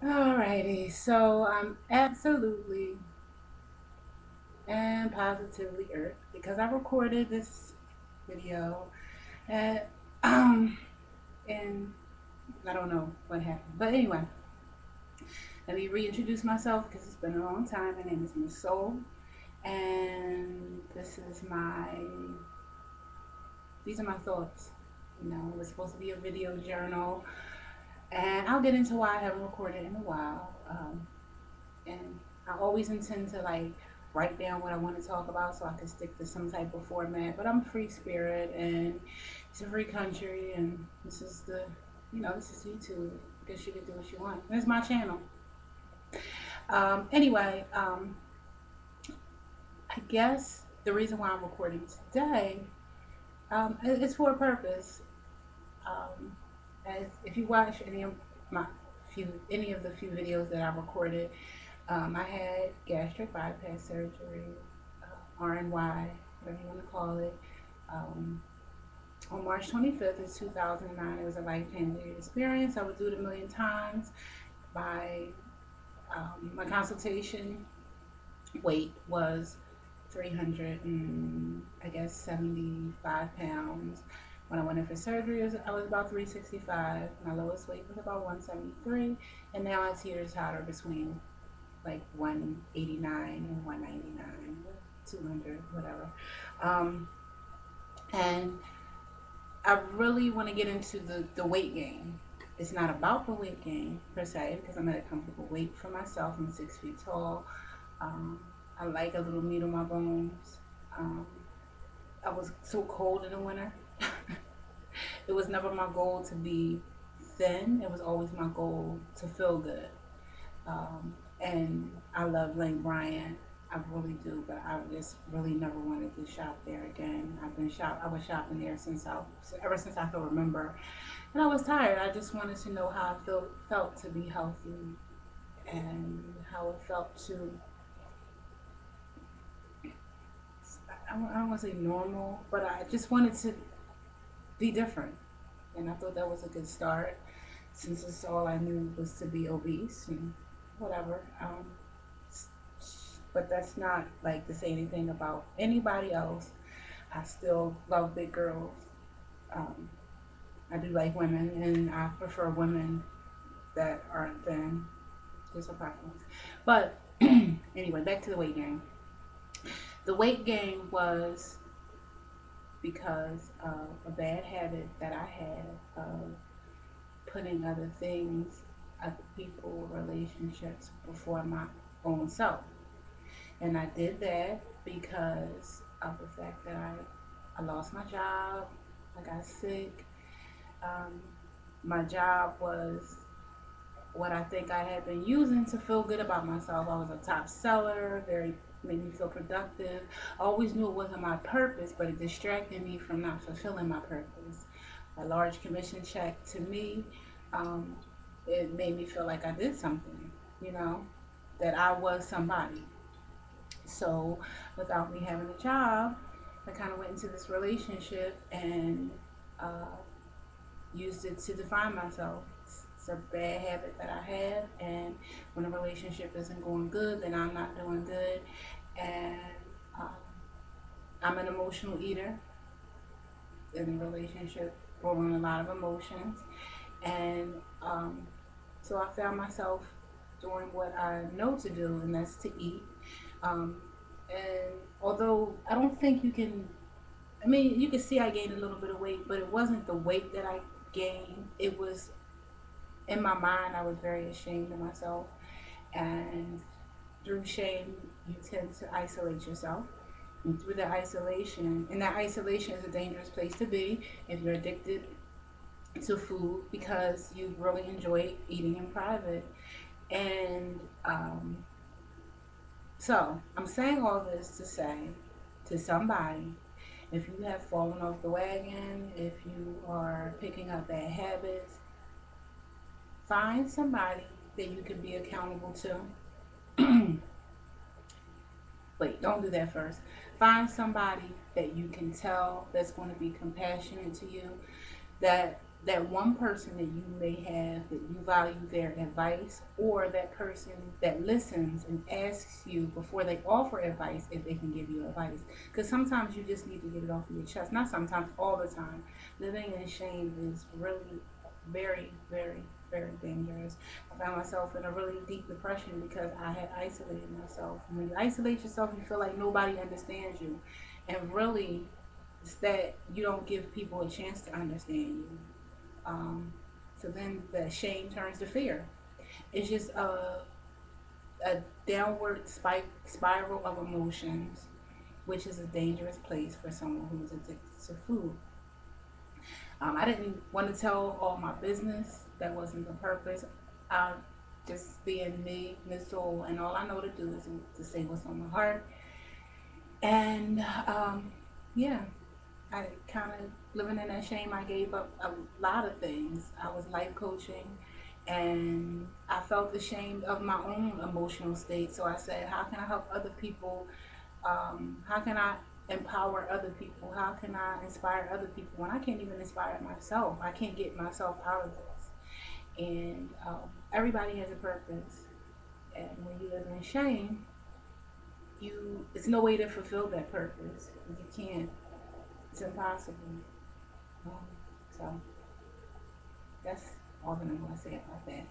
Alrighty, so I'm absolutely and positively irked because I recorded this video at and I don't know what happened. But anyway, let me reintroduce myself because it's been a long time. My name is MzSoul, and these are my thoughts. You know, it was supposed to be a video journal, and I'll get into why I haven't recorded in a while. And I always intend to like write down what I want to talk about so I can stick to some type of format. But I'm a free spirit, and it's a free country, and this is YouTube. I guess you can do what you want. And it's my channel. Anyway, I guess the reason why I'm recording today is for a purpose. Um, as if you watch any of the few videos that I recorded, I had gastric bypass surgery, RNY, whatever you want to call it, um, on March 25th of 2009. It was a life-changing experience. I would do it a million times. My consultation weight was 300 and I guess 75 pounds. When I went in for surgery, I was about 365. My lowest weight was about 173, and now I teeter-totter between like 189 and 199, 200, whatever. Um, and I really want to get into the weight gain. It's not about the weight gain per se because I'm at a comfortable weight for myself. I'm 6 feet tall. Um, I like a little meat on my bones. Um, I was so cold in the winter. It was never my goal to be thin. It was always my goal to feel good. And I love Lane Bryant. I really do, but I just really never wanted to shop there again. I was shopping there ever since I can remember, and I was tired. I just wanted to know how I felt to be healthy and how it felt to. I don't want to say normal, but I just wanted to be different, and I thought that was a good start since it's all I knew was to be obese and whatever. But that's not like to say anything about anybody else. I still love big girls. Um, I do like women, and I prefer women that aren't thin. Just a preference. But anyway, back to the weight gain. The weight gain was because of a bad habit that I had of putting other things, other people, relationships before my own self. And I did that because of the fact that I lost my job, I got sick. Um, my job was what I think I had been using to feel good about myself. I was a top seller, very made me feel productive. I always knew it wasn't my purpose, but it distracted me from not fulfilling my purpose. A large commission check to me, um, it made me feel like I did something, you know, that I was somebody. So without me having a job, I kind of went into this relationship and uh, used it to define myself. It's a bad habit that I have, and when a relationship isn't going good, then I'm not doing good. And um, I'm an emotional eater in a relationship, growing a lot of emotions, and so I found myself doing what I know to do, and that's to eat. Um, and although I don't think you can, I mean, you can see I gained a little bit of weight, but it wasn't the weight that I gained. It was in my mind, I was very ashamed of myself. And through shame, you tend to isolate yourself. And through that isolation is a dangerous place to be if you're addicted to food because you really enjoy eating in private. And so I'm saying all this to say to somebody, if you have fallen off the wagon, if you are picking up bad habits, find somebody that you can be accountable to. Wait, don't do that first. Find somebody that you can tell that's going to be compassionate to you, that that one person that you may have that you value their advice, or that person that listens and asks you before they offer advice if they can give you advice. Because sometimes you just need to get it off of your chest. Not sometimes, all the time. Living in shame is really very, very, very dangerous. I found myself in a really deep depression because I had isolated myself. And when you isolate yourself, you feel like nobody understands you. And really, it's that you don't give people a chance to understand you. Um, so then the shame turns to fear. It's just a downward spiral of emotions, which is a dangerous place for someone who's addicted to food. I didn't want to tell all my business. That wasn't the purpose. I just being me, MzSoul, and all I know to do is to say what's on my heart. And yeah, I kind of living in that shame. I gave up a lot of things. I was life coaching, and I felt ashamed of my own emotional state. So I said, how can I help other people? How can I empower other people? How can I inspire other people when I can't even inspire myself? I can't get myself out of this. And everybody has a purpose. And when you live in shame, you it's no way to fulfill that purpose. You can't. It's impossible. Um, so that's all that I'm going to say about that.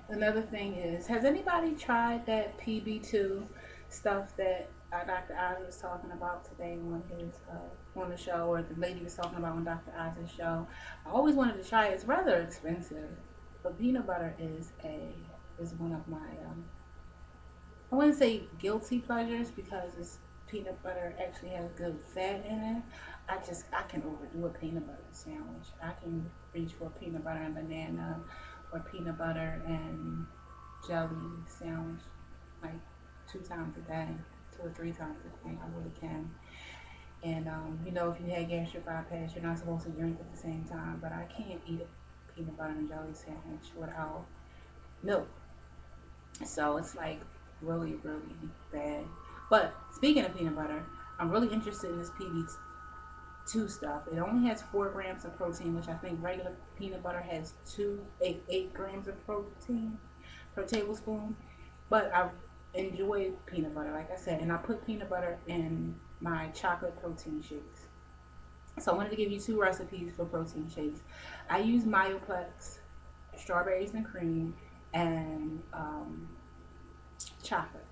Another thing is, has anybody tried that PB2 stuff that Dr. Oz was talking about today on his on the show, or the lady was talking about on Dr. Oz's show? I always wanted to try it. It's rather expensive, but peanut butter is one of my I wouldn't say guilty pleasures because it's peanut butter actually has good fat in it. I can overdo a peanut butter sandwich. I can reach for a peanut butter and banana or peanut butter and jelly sandwich like 2 times a day, 2 or 3 times a day. I really can. And if you had gastric bypass, you're not supposed to drink at the same time. But I can't eat a peanut butter and jelly sandwich without milk. So it's like really, really bad. But speaking of peanut butter, I'm really interested in this PB2 stuff. It only has 4 grams of protein, which I think regular peanut butter has 8 grams of protein per tablespoon. But I enjoy peanut butter, like I said, and I put peanut butter in my chocolate protein shakes. So I wanted to give you 2 recipes for protein shakes. I use Myoplex, strawberries and cream, and chocolate.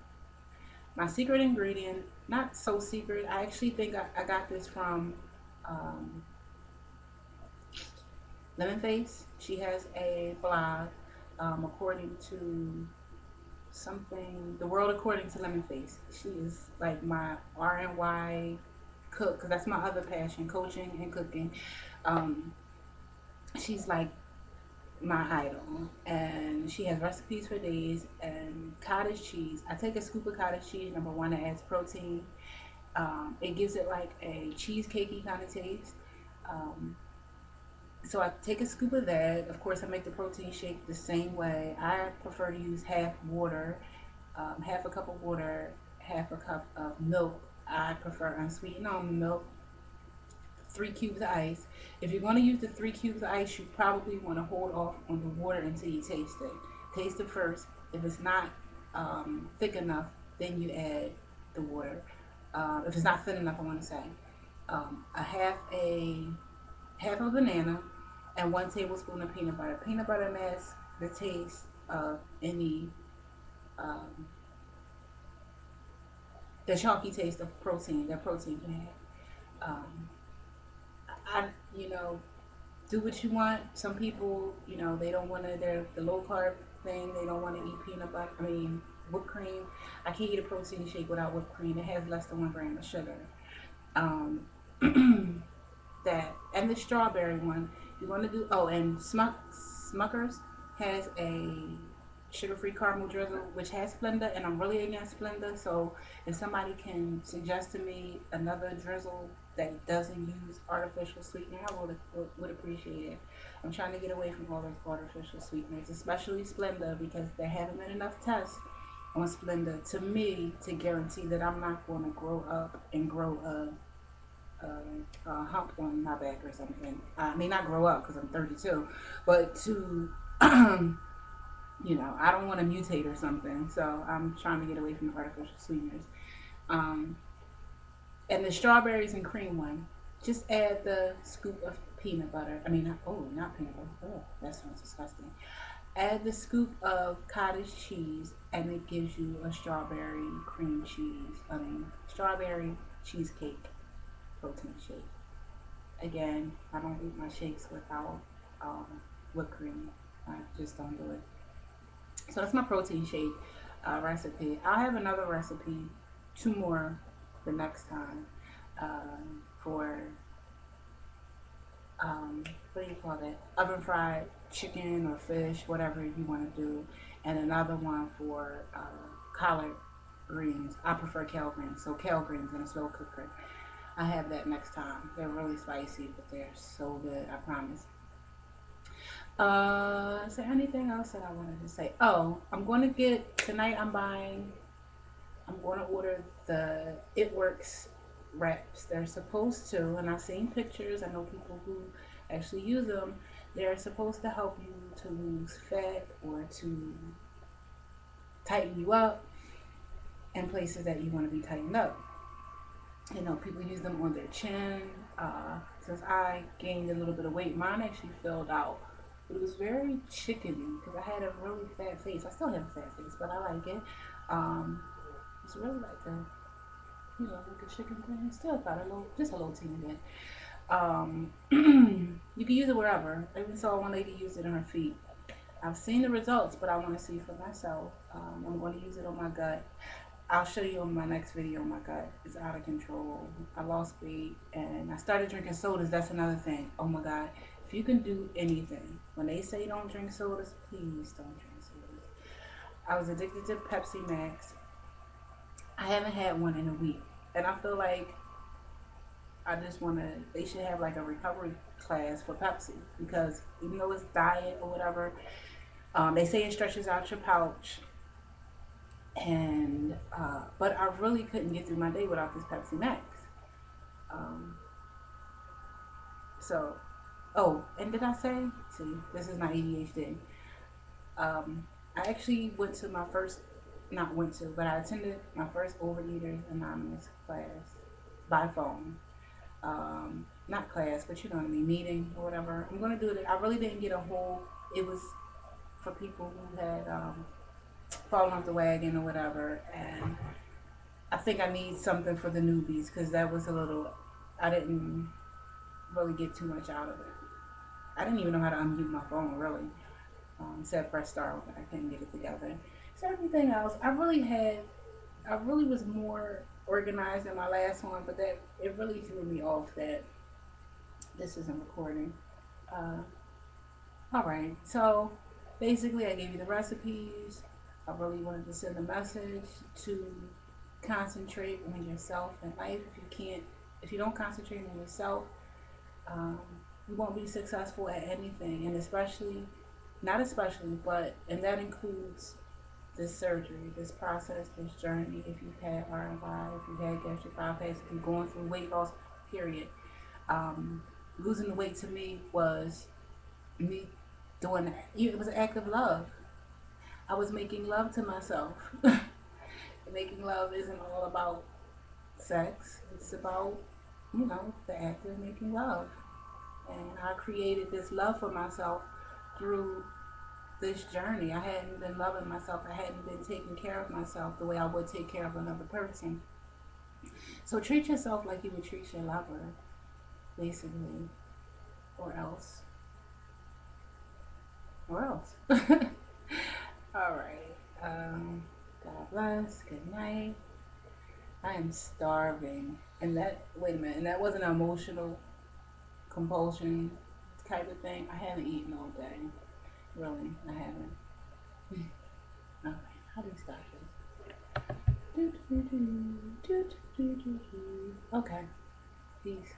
My secret ingredient, not so secret, I actually think I got this from um, Lemon Face. She has a blog, according to something, The World According to Lemon Face. She is like my RNY cook, because that's my other passion, coaching and cooking. Um, she's like my idol, and she has recipes for days. And cottage cheese, I take a scoop of cottage cheese. Number one, it adds protein. It gives it like a cheesecakey kind of taste. um, so I take a scoop of that. Of course, I make the protein shake the same way. I prefer to use half a cup of water, half a cup of milk. I prefer unsweetened almond milk, 3 cubes of ice. If you're going to use the 3 cubes of ice, you probably want to hold off on the water until you taste it. Taste it first. If it's not thick enough, then you add the water. If it's not thin enough, I want to say a half a banana and 1 tablespoon of peanut butter. Peanut butter masks the taste of any um, the chalky taste of protein that protein can have. I do what you want. Some people, they don't want to. They're the low carb thing. They don't want to eat peanut butter. I mean, whipped cream. I can't eat a protein shake without whipped cream. It has less than 1 gram of sugar. Um, that and the strawberry one. You want to do? Oh, and Smuckers has a sugar-free caramel drizzle, which has Splenda, and I'm really against Splenda. So if somebody can suggest to me another drizzle that doesn't use artificial sweetener, I would appreciate it. I'm trying to get away from all those artificial sweeteners, especially Splenda, because there haven't been enough tests on Splenda to me to guarantee that I'm not going to grow up and grow up hump on my back or something. I may not grow up because I'm 32, but to I don't want to mutate or something. So I'm trying to get away from the artificial sweeteners. Um, and the strawberries and cream one, just add the scoop of peanut butter. I mean, not peanut butter. Oh, that sounds disgusting. Add the scoop of cottage cheese, and it gives you a strawberry cream cheese. I mean, strawberry cheesecake protein shake. Again, I don't eat my shakes without whipped cream. I just don't do it. So that's my protein shake recipe. I'll have another recipe, two more the next time for what do you call that? Oven fried chicken or fish, whatever you want to do, and another one for collard greens. I prefer kale greens, so kale greens in a slow cooker. I have that next time. They're really spicy, but they're so good. I promise. Is there anything else that I wanted to say? Oh, I'm going to get tonight. I'm going to order the It Works wraps. They're supposed to, and I've seen pictures. I know people who actually use them. They're supposed to help you to lose fat or to tighten you up in places that you want to be tightened up. People use them on their chin. Since I gained a little bit of weight, mine actually filled out. But it was very chickeny because I had a really fat face. I still have a fat face, but I like it. Um, it's really like like a chicken thing. Still got just a little teeny bit. You can use it wherever. I even saw one lady use it on her feet. I've seen the results, but I want to see for myself. I'm going to use it on my gut. I'll show you on my next video. My gut is out of control. I lost weight and I started drinking sodas. That's another thing. Oh my God. If you can do anything, when they say don't drink sodas, please don't drink sodas. I was addicted to Pepsi Max. I haven't had one in a week. And I feel like they should have like a recovery class for Pepsi because even though it's diet or whatever, they say it stretches out your pouch and but I really couldn't get through my day without this Pepsi Max. Um, so, oh, and did I say? See, this is my ADHD. I actually went to my first, not went to, but I attended my first Overeaters Anonymous class by phone. Not class, but you know what I mean, meeting or whatever. I'm gonna do it. I really didn't get a whole. It was for people who had fallen off the wagon or whatever, and I think I need something for the newbies because that was a little. I didn't really get too much out of it. I didn't even know how to unmute my phone really. Said press start, but I couldn't get it together. So everything else, I really was more organized in my last one, but that it really threw me off that this isn't recording. Uh, all right, so basically, I gave you the recipes. I really wanted to send a message to concentrate on yourself in life. If you don't concentrate on yourself, um, you won't be successful at anything, and not especially, and that includes this surgery, this process, this journey. If you've had RMI, if you've had gastric bypass, if you're going through weight loss, period. Losing the weight to me was me doing that. It was an act of love. I was making love to myself. Making love isn't all about sex. It's about, the act of making love. And I created this love for myself through this journey. I hadn't been loving myself. I hadn't been taking care of myself the way I would take care of another person. So treat yourself like you would treat your lover, basically, or else. Or else. All right. God bless. Good night. I am starving. Wait a minute, and that wasn't an emotional compulsion type of thing. I haven't eaten all day. Really, I haven't. All right, how do we start this? Okay, peace.